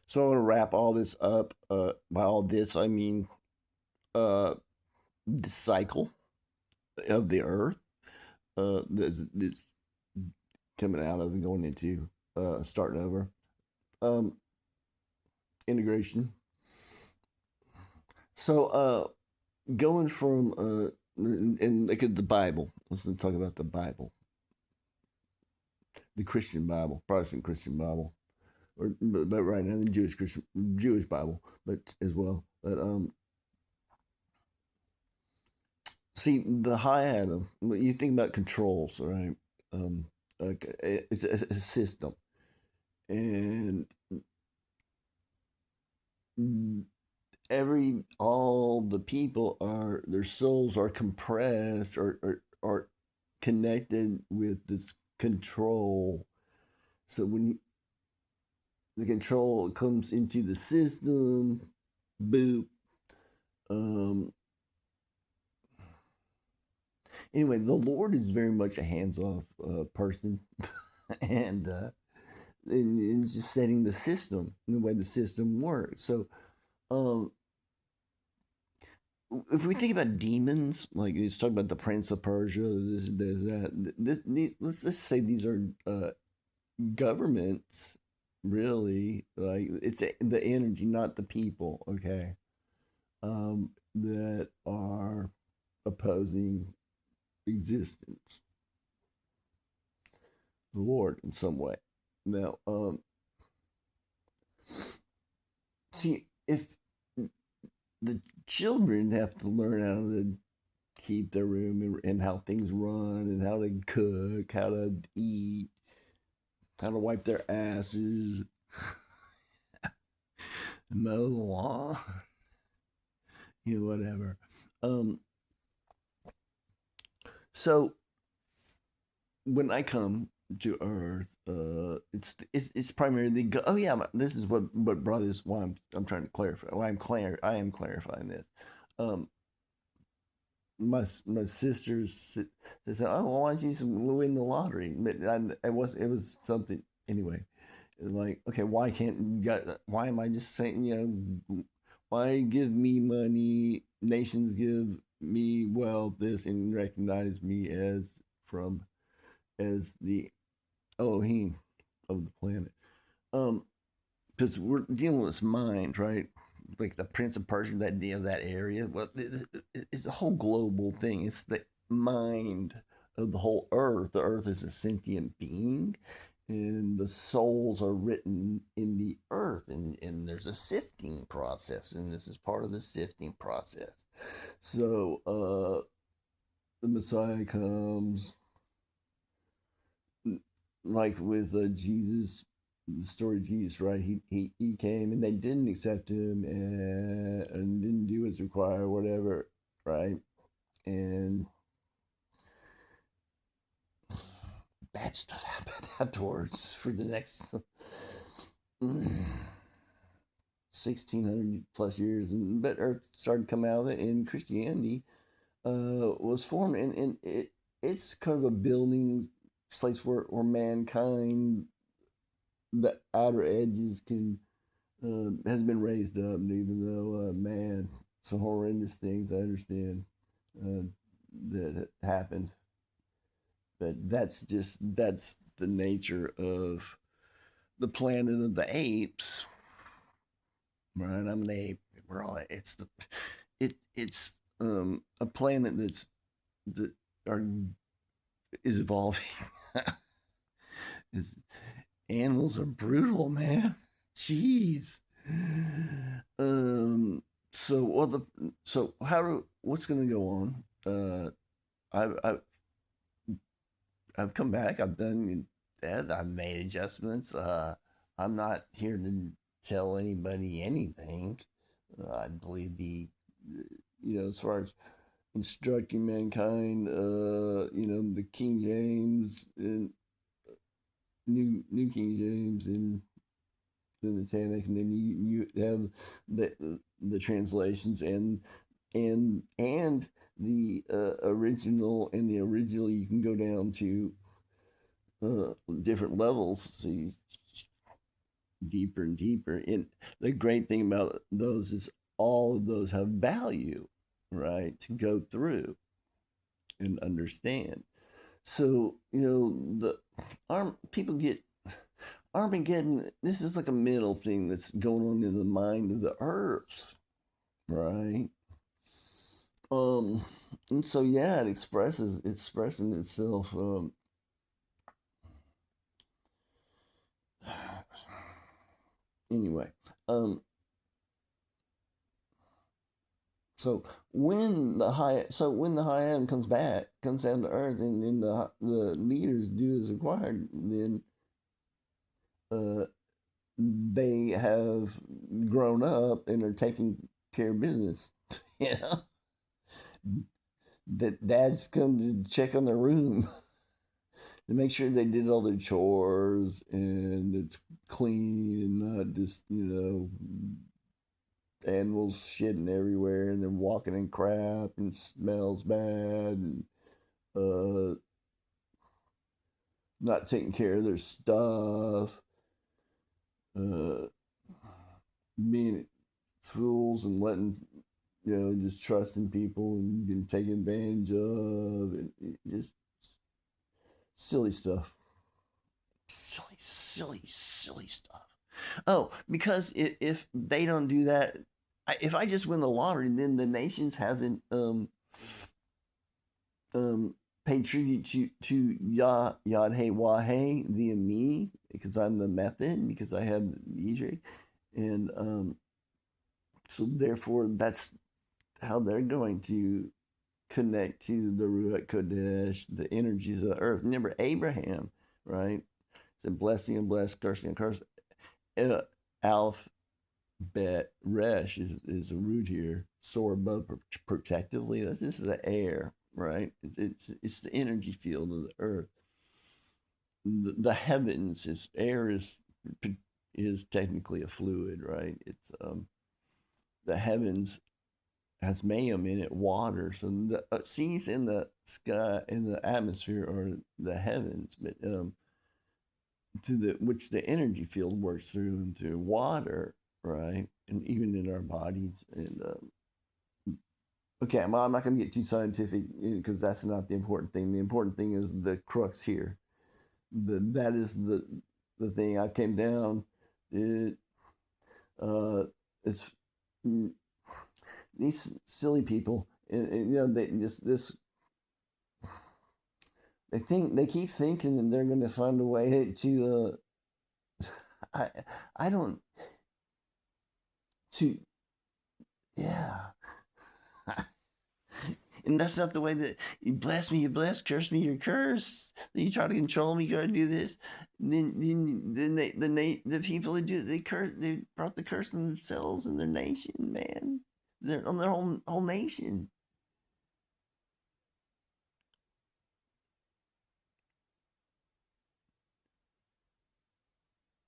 So I want to wrap all this up. By all this, I mean uh, the cycle of the Earth that's coming out of and going into starting over. Um, Integration. So going from and look at the Bible. Let's talk about the Bible, the Christian Bible, Protestant Christian Bible, or but right now the Jewish Bible, but as well. But see the high Adam. When you think about controls, right? Um, it's a system, and every all the people are their souls are compressed or connected with this control. So when the control comes into the system, boop. Um, anyway, the Lord is very much a hands-off person, and, and it's just setting the system and the way the system works. So, um, if we think about demons, like it's talking about the Prince of Persia, this, that. Let's just say these are governments, really. Like it's the energy, not the people. Okay, that are opposing existence, the Lord in some way. Now, see, if the children have to learn how to keep their room and how things run and how to cook, how to eat, how to wipe their asses, mow the lawn, whatever. Um, so when I come to Earth, it's primarily oh yeah, this is what brought this. Why I'm trying to clarify. Why I am clarifying this. Um, my sisters they said, oh, well, why don't you win the lottery? But it was something anyway. Like, okay, why can't you got? Why am I just saying, why give me money? Nations give me wealth, this, and recognize me from as the Elohim of the planet. Um, because we're dealing with this mind, right? Like the Prince of Persia, that area. Well, it's a whole global thing. It's the mind of the whole Earth. The Earth is a sentient being, and the souls are written in the Earth, and there's a sifting process, and this is part of the sifting process. So, the Messiah comes, like with Jesus, the story of Jesus, right? He came and they didn't accept him and didn't do what's required, whatever, right? And bad stuff happened afterwards for the next 1600 plus years, and but Earth started to come out of it, and Christianity was formed, and it's kind of a building place where mankind, the outer edges can has been raised up, and even though man, some horrendous things I understand uh, that happened, but that's the nature of the planet of the apes, right? I'm an ape. We're all it's a planet that are is evolving. is Animals are brutal, man. Jeez. Um. So what the so how do what's going to go on? I've come back. I've done that. I've made adjustments. I'm not here to tell anybody anything. I believe as far as instructing mankind, the King James and New King James and then the Tanakh, and then you have the translations and the original, and the original you can go down to different levels. So deeper and deeper. And the great thing about those is all of those have value, right? To go through and understand. So, the people get Armageddon. This is like a mental thing that's going on in the mind of the earth, right? Um, and so yeah, expressing itself. Anyway, um, so when the high end comes down to earth, and then the leaders do as required, then uh, they have grown up and are taking care of business. Yeah, that dads come to check on their room to make sure they did all their chores and it's clean and not just animals shitting everywhere and they're walking in crap and smells bad and uh, not taking care of their stuff, uh, being fools and letting just trusting people and getting taken advantage of and just silly stuff, silly stuff. Oh, because if they don't do that, if I just win the lottery, then the nations haven't um, paid tribute to Yad Hey Wahe via me because I'm the method because I have the Ejre, and so therefore that's how they're going to connect to the RuaCh QoDeSh, the energies of the earth. Remember Abraham, right? Said blessing and bless, cursing and curse. Uh, Aleph Bet Resh is a root here. Soar above protectively. This is the air, right? It's the energy field of the earth. The heavens is air is technically a fluid, right? It's the heavens has mayhem in it, water. So the seas in the sky in the atmosphere are the heavens, but to the which the energy field works through and through water, right? And even in our bodies. And okay, I'm not going to get too scientific because that's not the important thing. The important thing is the crux here. That is the thing. I came down. It uh, it's these silly people, and they they keep thinking that they're going to find a way to I I don't to yeah. And that's not the way that you bless me, you bless, curse me, you curse. Then you try to control me, you gotta do this. The people that do they brought the curse on themselves and their nation, man. They're on their whole nation.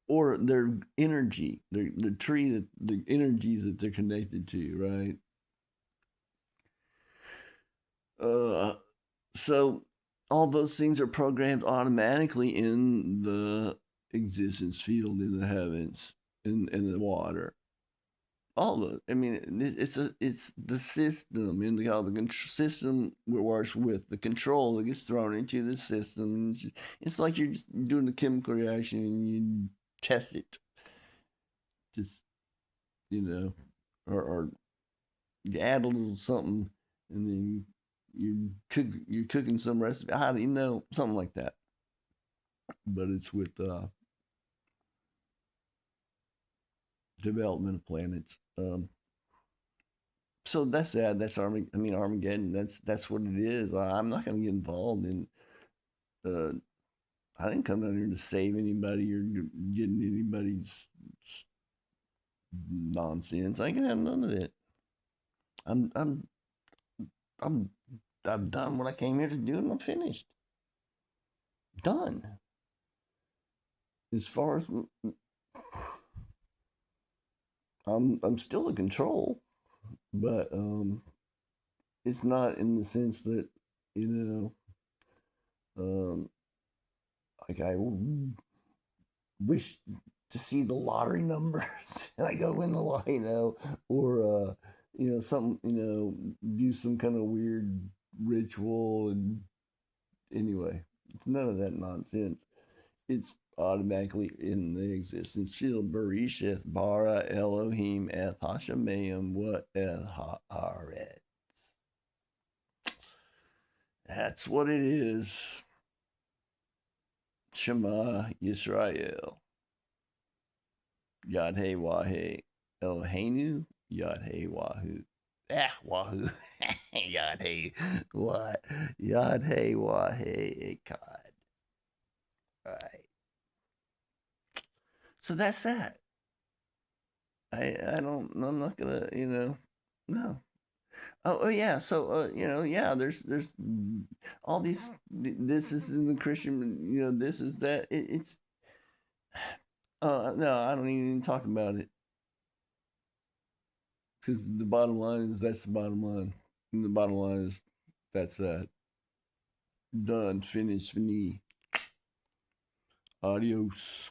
Or their energy, the tree that the energies that they're connected to, right? Uh so all those things are programmed automatically in the existence field in the heavens in the water. All the I mean it's the system in the system works with the control that gets thrown into the system. It's like you're just doing a chemical reaction and you test it, just or you add a little something and then you're cooking some recipe. How do you know something like that? But it's with development of planets. So that's that. That's Armageddon. That's what it is. I'm not going to get involved in. Uh, I didn't come down here to save anybody or getting anybody's nonsense. I can have none of it. I'm I'm I'm I've done what I came here to do, and I'm finished. Done. As far as I'm still in control, but it's not in the sense that you know um, like I wish to see the lottery numbers, and I go win the or something, do some kind of weird ritual, and anyway, it's none of that nonsense. It's automatically in the existence. Shil Bereshith bara Elohim eth hashamayim wa eth haaret. That's what it is. Shema Yisrael. Yad Hey Wahey Eloheinu Yad Hey Wahu. Wahoo. Yad Hey what? Yad Hey Wahey Echad. All right. So that's that. I'm not gonna, no. Oh yeah. So yeah. There's all these. This is in the Christian. This is that. It's. No, I don't even talk about it because the bottom line is that's the bottom line, and the bottom line is that's that. Done. Finished. Fini. Adios.